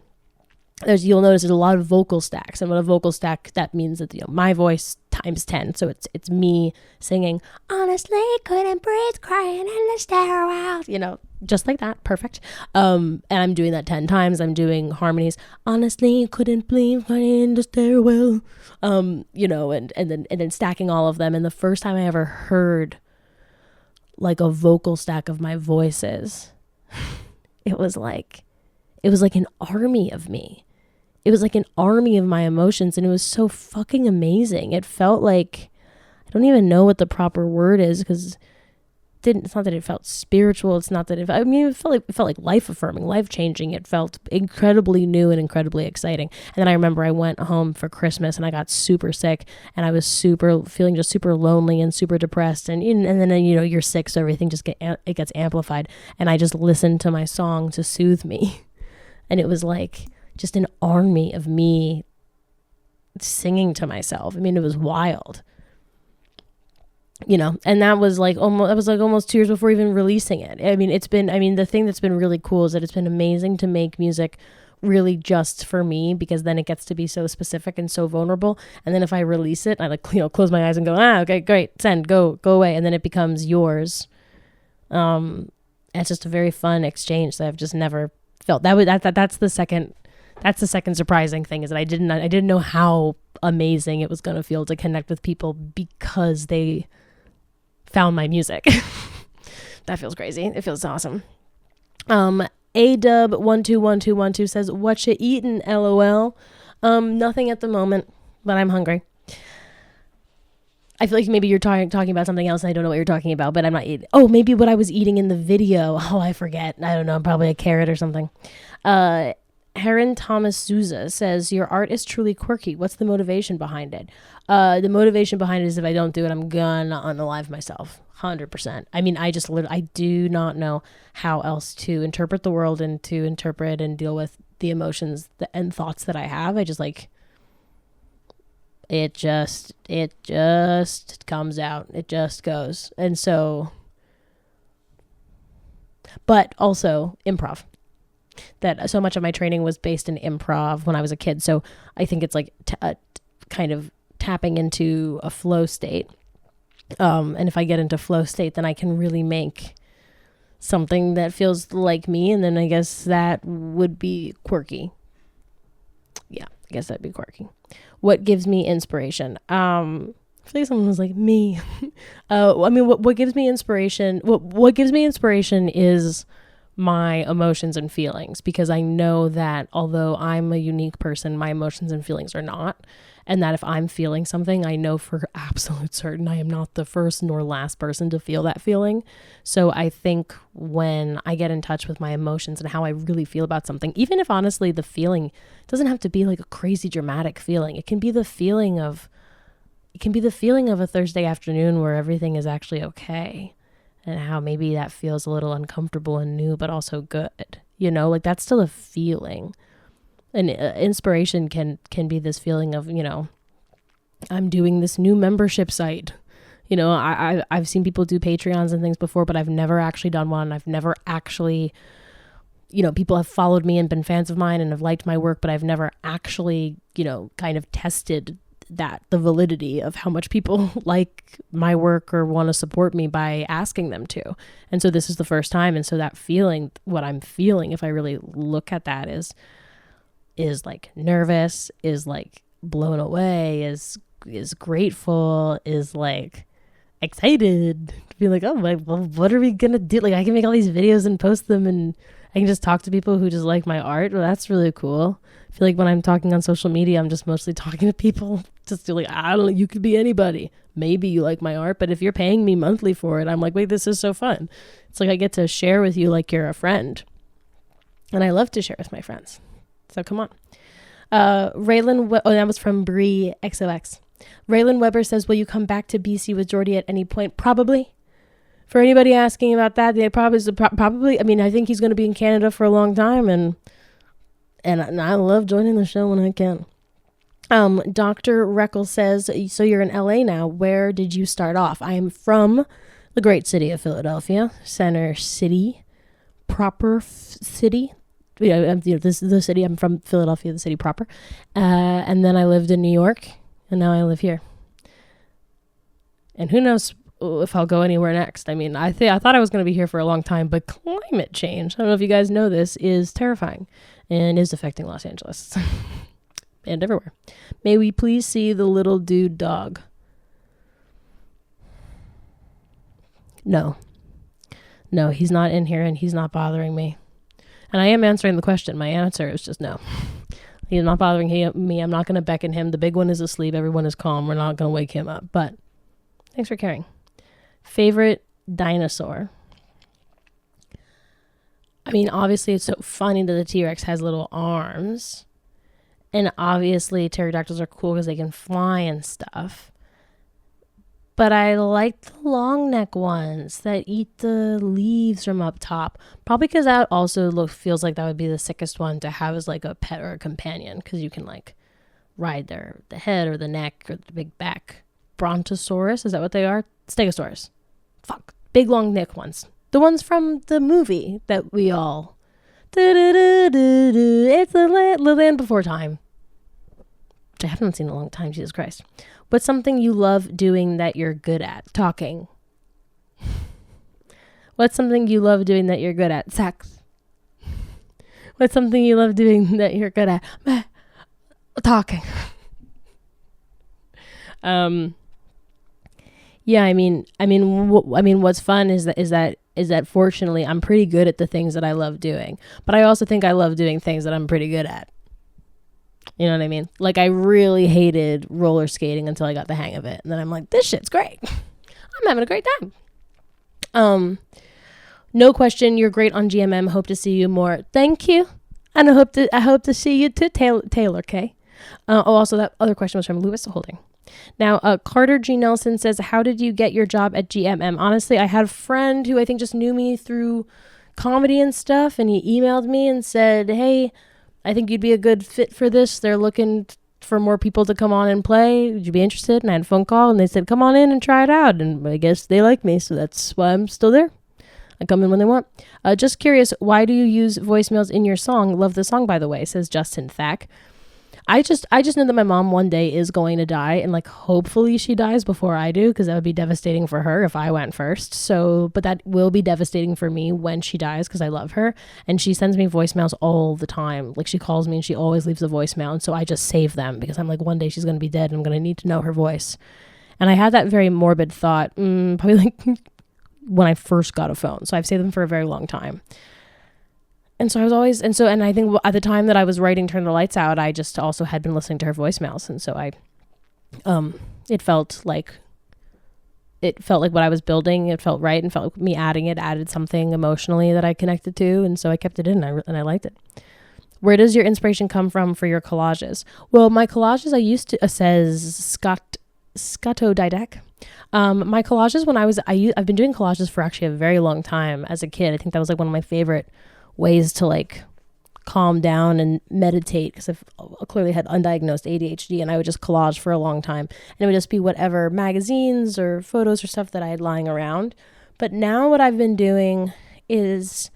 you'll notice there's a lot of vocal stacks, and what a vocal stack, that means that, you know, my voice times 10, so it's me singing, honestly couldn't breathe, crying in the stairwell, you know, just like that, perfect. And I'm doing that 10 times. I'm doing harmonies, honestly couldn't breathe, crying in the stairwell, you know, and then stacking all of them. And the first time I ever heard like a vocal stack of my voices, it was like an army of me. It was like an army of my emotions, and it was so fucking amazing. It felt like, I don't even know what the proper word is, because it's not that it felt spiritual. It's not that it felt like life affirming, life changing. It felt incredibly new and incredibly exciting. And then I remember I went home for Christmas and I got super sick, and I was feeling just super lonely and super depressed. And then, you're sick, so everything it gets amplified. And I just listened to my song to soothe me. And it was like just an army of me singing to myself. I mean, it was wild. And that was like almost 2 years before even releasing it. I mean, the thing that's been really cool is that it's been amazing to make music really just for me, because then it gets to be so specific and so vulnerable. And then if I release it, I close my eyes and go, okay, great, send, go away. And then it becomes yours. It's just a very fun exchange that I've just never felt. That's the second surprising thing, is that I didn't know how amazing it was going to feel to connect with people because they found my music. That feels crazy. It feels awesome. ADub121212 says, what you eatin', LOL? Nothing at the moment, but I'm hungry. I feel like maybe you're talking about something else and I don't know what you're talking about, but I'm not eating. Oh, maybe what I was eating in the video. Oh, I forget. I don't know. Probably a carrot or something. Heron Thomas Souza says, your art is truly quirky. What's the motivation behind it? The motivation behind it is, if I don't do it, I'm gonna unalive myself. 100%. I mean, I do not know how else to interpret the world and to interpret and deal with the emotions and thoughts that I have. I just it just comes out. It just goes. And so, but also improv. That so much of my training was based in improv when I was a kid. So I think it's like kind of tapping into a flow state. And if I get into flow state, then I can really make something that feels like me. And then I guess that would be quirky. Yeah, I guess that'd be quirky. What gives me inspiration? I feel like someone was like, me. I mean, what gives me inspiration? What gives me inspiration is my emotions and feelings, because I know that although I'm a unique person, my emotions and feelings are not. And that if I'm feeling something, I know for absolute certain I am not the first nor last person to feel that feeling. So I think when I get in touch with my emotions and how I really feel about something, even if honestly the feeling doesn't have to be like a crazy dramatic feeling, it can be the feeling of a Thursday afternoon where everything is actually okay. And how maybe that feels a little uncomfortable and new, but also good. Like that's still a feeling. And inspiration can be this feeling of, I'm doing this new membership site. I've seen people do Patreons and things before, but I've never actually done one. I've never actually, people have followed me and been fans of mine and have liked my work, but I've never actually, kind of tested the validity of how much people like my work or want to support me by asking them to. And so this is the first time. And so that feeling, what I'm feeling, if I really look at that, is like nervous, is like blown away, is grateful, is like excited to be like, oh my, well, what are we gonna do? Like I can make all these videos and post them, and I can just talk to people who just like my art. Well, that's really cool. I feel like when I'm talking on social media, I'm just mostly talking to people just like, I don't know, you could be anybody. Maybe you like my art, but if you're paying me monthly for it, I'm like, wait, this is so fun. It's like I get to share with you like you're a friend. And I love to share with my friends. So come on. Raylan, that was from Bree XOX. Raylan Weber says, will you come back to BC with Jordy at any point? Probably. For anybody asking about that, they probably, I mean, I think he's going to be in Canada for a long time, and I love joining the show when I can. Dr. Reckel says, so you're in LA now. Where did you start off? I am from the great city of Philadelphia, Center City, proper city. This is the city. I'm from Philadelphia, the city proper. And then I lived in New York, and now I live here. And who knows if I'll go anywhere next. I mean, I thought I was going to be here for a long time, but climate change, I don't know if you guys know this, is terrifying and is affecting Los Angeles and everywhere. May we please see the little dude dog? No, he's not in here and he's not bothering me. And I am answering the question. My answer is just no. He's not bothering me. I'm not going to beckon him. The big one is asleep. Everyone is calm. We're not going to wake him up. But thanks for caring. Favorite dinosaur? I mean, obviously, it's so funny that the T-Rex has little arms. And obviously, pterodactyls are cool because they can fly and stuff. But I like the long neck ones that eat the leaves from up top. Probably because that also feels like that would be the sickest one to have as like a pet or a companion. Because you can like ride the head or the neck or the big back. Brontosaurus, is that what they are? Stegosaurus. Fuck. Big long neck ones. The ones from the movie that we all... It's the land before time. Which I haven't seen in a long time, Jesus Christ. What's something you love doing that you're good at? Talking. What's something you love doing that you're good at? Sex. What's something you love doing that you're good at? Talking. Yeah, I mean, what's fun is that fortunately I'm pretty good at the things that I love doing, but I also think I love doing things that I'm pretty good at. You know what I mean? Like, I really hated roller skating until I got the hang of it. And then I'm like, this shit's great. I'm having a great time. No question. You're great on GMM. Hope to see you more. Thank you. And I hope to see you too, Taylor K. Also, that other question was from Lewis Holding. Now, Carter G. Nelson says, how did you get your job at GMM? Honestly, I had a friend who I think just knew me through comedy and stuff. And he emailed me and said, hey, I think you'd be a good fit for this. They're looking for more people to come on and play. Would you be interested? And I had a phone call and they said, come on in and try it out. And I guess they like me. So that's why I'm still there. I come in when they want. Just curious, why do you use voicemails in your song? Love the song, by the way, says Justin Thack. I just know that my mom one day is going to die, and like hopefully she dies before I do, because that would be devastating for her if I went first. So, but that will be devastating for me when she dies, because I love her, and she sends me voicemails all the time. Like, she calls me and she always leaves a voicemail, and so I just save them because I'm like, one day she's going to be dead and I'm going to need to know her voice. And I had that very morbid thought, probably like when I first got a phone. So I've saved them for a very long time. And so I was always, and I think at the time that I was writing Turn the Lights Out, I just also had been listening to her voicemails. And so it felt like what I was building. It felt right and felt like me added something emotionally that I connected to. And so I kept it in and I liked it. Where does your inspiration come from for your collages? Well, my collages, I used to, says Scotto Didek. My collages I've been doing collages for actually a very long time as a kid. I think that was like one of my favorite ways to like calm down and meditate, because I've clearly had undiagnosed ADHD, and I would just collage for a long time, and it would just be whatever magazines or photos or stuff that I had lying around. But now what I've been doing is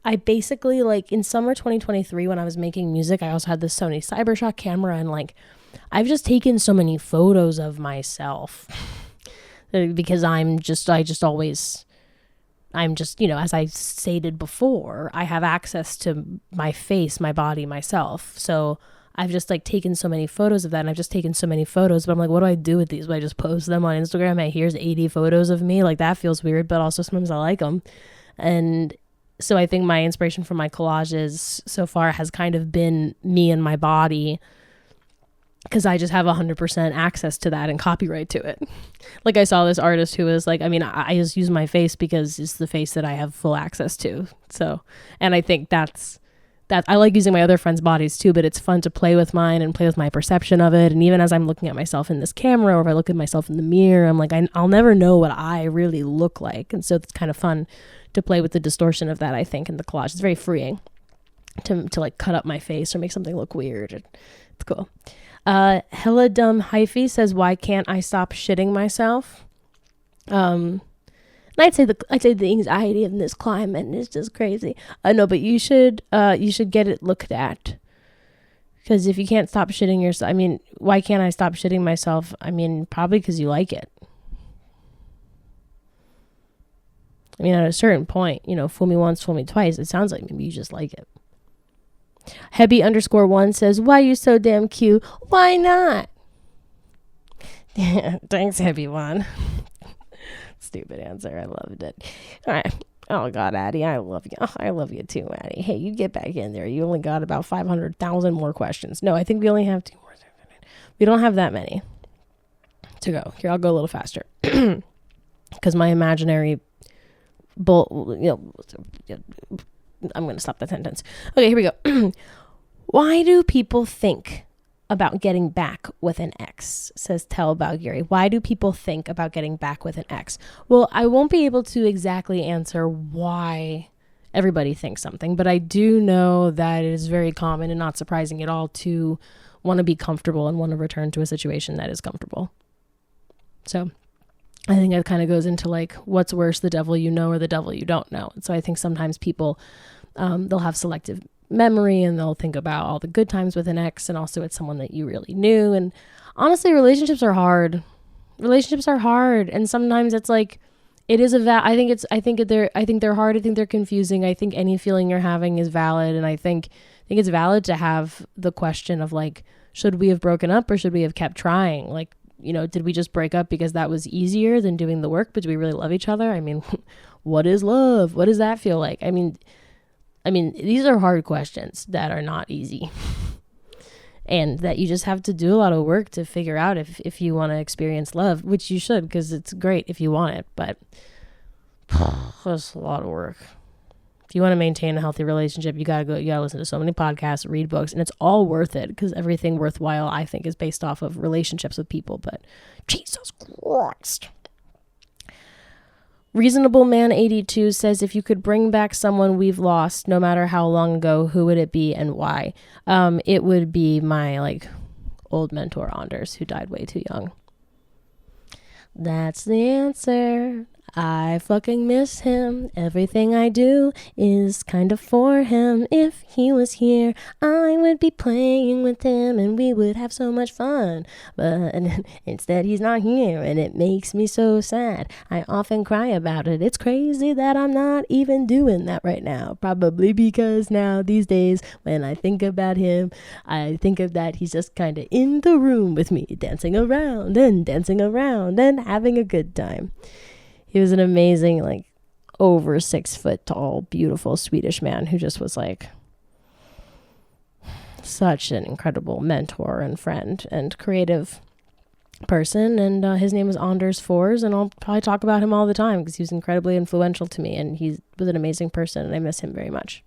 I basically, like, in summer 2023 when I was making music, I also had this Sony CyberShot camera, and like I've just taken so many photos of myself because you know, as I stated before, I have access to my face, my body, myself. So I've just like taken so many photos of that, and I've just taken so many photos, but I'm like, what do I do with these? Do I just post them on Instagram? Hey, here's 80 photos of me. Like, that feels weird, but also sometimes I like them. And so I think my inspiration for my collages so far has kind of been me and my body, because I just have 100% access to that and copyright to it. Like, I saw this artist who was like, I mean, I just use my face because it's the face that I have full access to. So, and I think that I like using my other friends' bodies too, but it's fun to play with mine and play with my perception of it. And even as I'm looking at myself in this camera, or if I look at myself in the mirror, I'm like, I'll never know what I really look like. And so it's kind of fun to play with the distortion of that, I think, in the collage. It's very freeing to like cut up my face or make something look weird. It's cool. Hella Dumb Hyphy says, why can't I stop shitting myself? And I'd say the anxiety in this climate is just crazy. No, but you should get it looked at. Because if you can't stop shitting yourself, I mean, why can't I stop shitting myself? I mean, probably because you like it. I mean, at a certain point, you know, fool me once, fool me twice. It sounds like maybe you just like it. Hebby_1 says, why you so damn cute? Why not? Thanks, Hebby1. Stupid answer. I loved it. All right. Oh God, Addie, I love you. Oh, I love you too, Addie. Hey, you get back in there. You only got about 500,000 more questions. No, I think we only have 2 more. We don't have that many to go. Here, I'll go a little faster because my imaginary I'm going to stop that sentence. Okay, here we go. Why do people think about getting back with an ex? Says Tell Balgiri. Why do people think about getting back with an ex? Well, I won't be able to exactly answer why everybody thinks something, but I do know that it is very common and not surprising at all to want to be comfortable and want to return to a situation that is comfortable. So I think that kind of goes into like, what's worse, the devil you know or the devil you don't know? And so I think sometimes people, they'll have selective memory and they'll think about all the good times with an ex, and also it's someone that you really knew. And honestly, relationships are hard. And sometimes it's like, it is I think they're hard. I think they're confusing. I think any feeling you're having is valid. And I think it's valid to have the question of like, should we have broken up or should we have kept trying? Like, did we just break up because that was easier than doing the work, but do we really love each other? I mean, what is love? What does that feel like? I mean, these are hard questions that are not easy and that you just have to do a lot of work to figure out if you want to experience love, which you should, because it's great if you want it, but it's a lot of work. If you want to maintain a healthy relationship, you gotta listen to so many podcasts, read books, and it's all worth it because everything worthwhile, I think, is based off of relationships with people. But Jesus Christ. Reasonable Man 82 says, if you could bring back someone we've lost, no matter how long ago, who would it be and why? It would be my old mentor Anders, who died way too young. That's the answer. I fucking miss him. Everything I do is kind of for him. If he was here, I would be playing with him and we would have so much fun. But instead he's not here and it makes me so sad. I often cry about it. It's crazy that I'm not even doing that right now. Probably because now these days when I think about him, I think of that he's just kind of in the room with me, dancing around and having a good time. He was an amazing, over 6 foot tall, beautiful Swedish man who just was such an incredible mentor and friend and creative person. And his name was Anders Fors, and I'll probably talk about him all the time because he was incredibly influential to me, and he was an amazing person, and I miss him very much.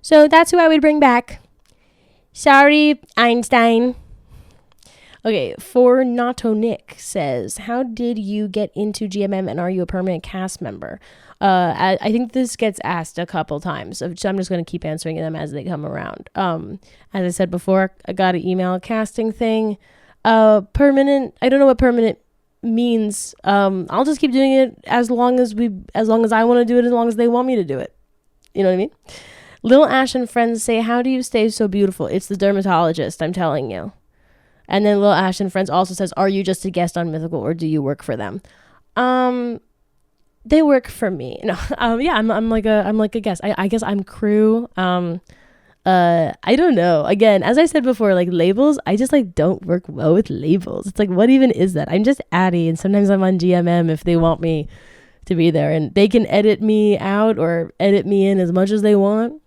So that's who I would bring back. Sorry, Einstein. Okay, For Nato Nick says, how did you get into GMM and are you a permanent cast member? I think this gets asked a couple times, so I'm just going to keep answering them as they come around. As I said before, I got an email casting thing. Permanent, I don't know what permanent means. I'll just keep doing it as long as I want to do it, as long as they want me to do it. You know what I mean? Little Ash and friends say, how do you stay so beautiful? It's the dermatologist, I'm telling you. And then Lil Ash and Friends also says, are you just a guest on Mythical or do you work for them? They work for me. No, yeah, I'm like a guest. I guess I'm crew. I don't know. Again, as I said before, labels, I just don't work well with labels. It's what even is that? I'm just Addie, and sometimes I'm on GMM if they want me to be there, and they can edit me out or edit me in as much as they want.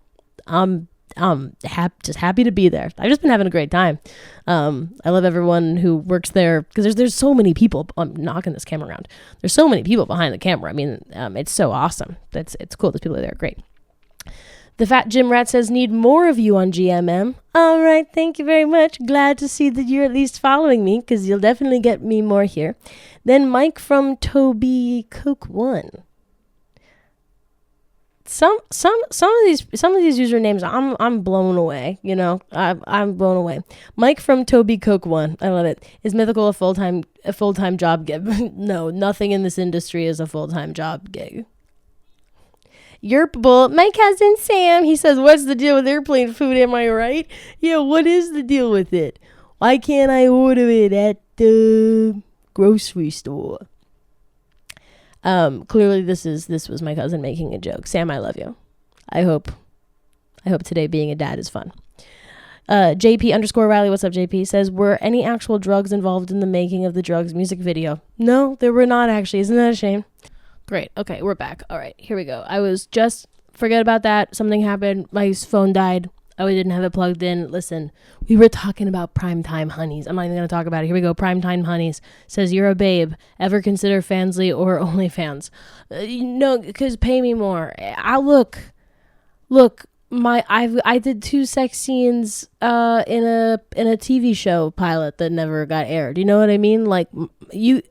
Just happy to be there. I've just been having a great time. I love everyone who works there because there's so many people. I'm knocking this camera around. There's so many people behind the camera. I mean, it's so awesome. It's cool. Those people are there. Great. The Fat Jim Rat says, need more of you on GMM. All right. Thank you very much. Glad to see that you're at least following me because you'll definitely get me more here. Then Mike from Toby Coke 1. Some of these usernames I'm blown away, I'm blown away. Mike from Toby Coke 1, I love it. Is Mythical a full-time job gig? No, nothing in this industry is a full-time job gig. Yerpable, my cousin Sam, he says, what's the deal with airplane food, am I right? Yeah, what is the deal with it? Why can't I order it at the grocery store? Clearly this was my cousin making a joke. Sam, I love you. I hope today being a dad is fun. JP_Riley, what's up, JP? Says, were any actual drugs involved in the making of the Drugs music video? No, there were not actually. Isn't that a shame? Great. Okay, we're back. All right, here we go. I was just, forget about that. Something happened. My phone died. Oh, I didn't have it plugged in. Listen, we were talking about primetime honeys. I'm not even going to talk about it. Here we go. Primetime honeys says, you're a babe. Ever consider Fansly or OnlyFans? No, because pay me more. I look, I did 2 sex scenes in a TV show pilot that never got aired. You know what I mean? Like you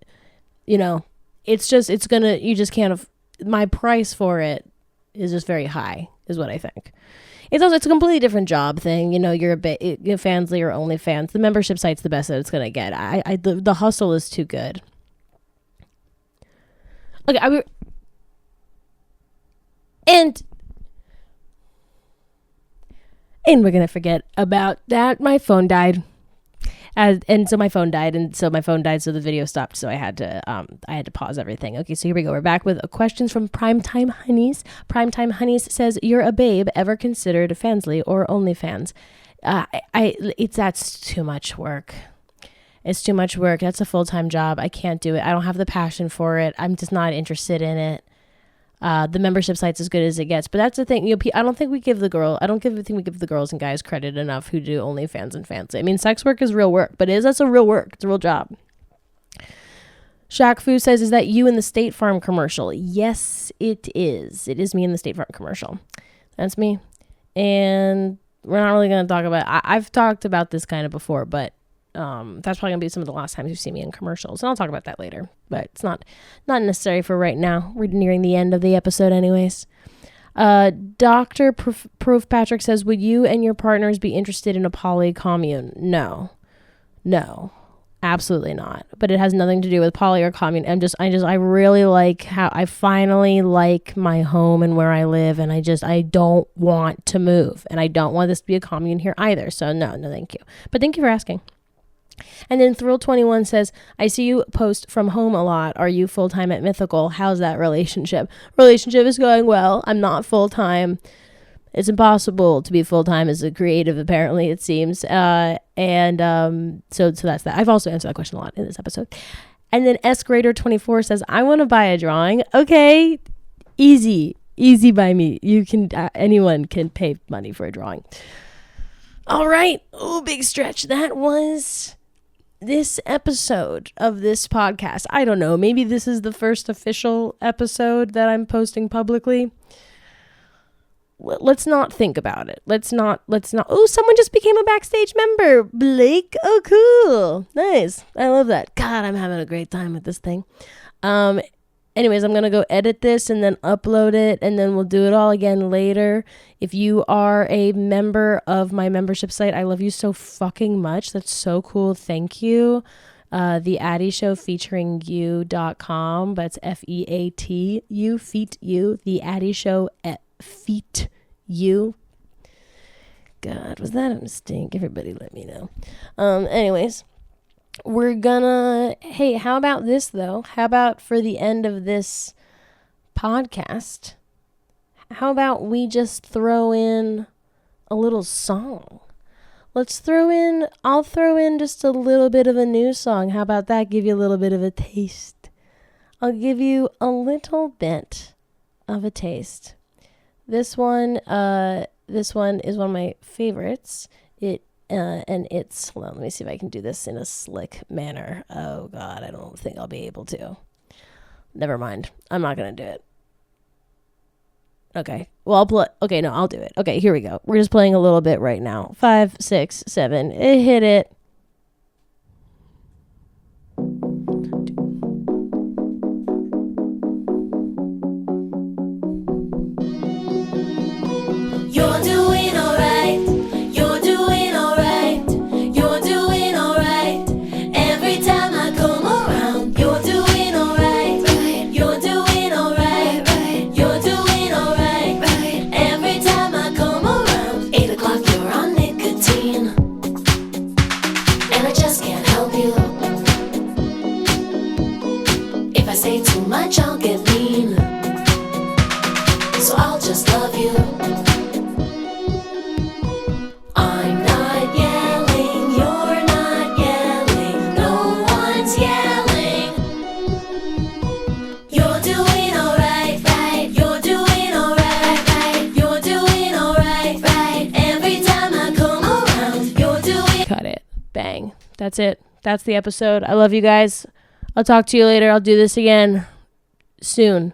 know, it's you just can't, my price for it is just very high, is what I think. It's a completely different job thing. You know, you're a bit Fansly or OnlyFans. The membership site's the best that it's gonna get. The hustle is too good. Okay, and we're gonna forget about that. My phone died. So my phone died, so the video stopped, so I had to pause everything. Okay, so here we go. We're back with questions from Primetime Honeys. Primetime Honeys says, you're a babe. Ever considered Fansly or OnlyFans? That's too much work. It's too much work. That's a full-time job. I can't do it. I don't have the passion for it. I'm just not interested in it. The membership site's as good as it gets, but that's the thing. I don't think we give the girls and guys credit enough who do OnlyFans and Fansly. I mean, sex work is real work, but that's a real work. It's a real job. Shaq Fu says, is that you in the State Farm commercial? Yes, it is. It is me in the State Farm commercial. That's me. And we're not really going to talk about, I've talked about this kind of before, but that's probably gonna be some of the last times you see me in commercials, and I'll talk about that later, but it's not necessary for right now. We're nearing the end of the episode anyways. Dr. Proof Patrick says, would you and your partners be interested in a poly commune? No, absolutely not. But it has nothing to do with poly or commune. I really like how I finally like my home and where I live, and I don't want to move, and I don't want this to be a commune here either. So no, thank you. But thank you for asking. And then Thrill21 says, I see you post from home a lot. Are you full-time at Mythical? How's that relationship? Relationship is going well. I'm not full-time. It's impossible to be full-time as a creative, apparently, it seems. So that's that. I've also answered that question a lot in this episode. And then SGrader24 says, I want to buy a drawing. Okay, easy by me. You can, anyone can pay money for a drawing. All right. Oh, big stretch. That was this episode of this podcast. I don't know. Maybe this is the first official episode that I'm posting publicly. Let's not think about it. Let's not. Oh, someone just became a backstage member. Blake. Oh, cool. Nice. I love that. God, I'm having a great time with this thing. Anyways, I'm going to go edit this and then upload it, and then we'll do it all again later. If you are a member of my membership site, I love you so fucking much. That's so cool. Thank you. The Addie Show featuring you.com. That's FEATU, feet you. The Addie Show at feet you. God, was that a mistake? Everybody let me know. Anyways. Hey, how about this though? How about for the end of this podcast, how about we just throw in a little song? I'll throw in just a little bit of a new song. How about that? Give you a little bit of a taste. I'll give you a little bit of a taste. This one is one of my favorites. And it's, well, let me see if I can do this in a slick manner. Oh God, I don't think I'll be able to. Never mind. I'm not going to do it. Okay. Well, I'll do it. Okay, here we go. We're just playing a little bit right now. 5, 6, 7. Hit it. You're doing alright. You're doing alright. You're doing alright. Every time I come around, you're doing alright. You're doing alright. You're doing alright. Every time I come around, 8 o'clock, you're on nicotine. And I just can't help you. If I say too much, I'll get mean. So I'll just love you. I'm not yelling, you're not yelling, no one's yelling. You're doing alright. That's it. That's the episode. I love you guys. I'll talk to you later. I'll do this again soon.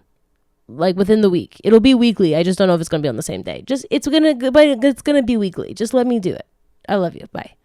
Like within the week. It'll be weekly. I just don't know if it's going to be on the same day. It's going to be weekly. Just let me do it. I love you. Bye.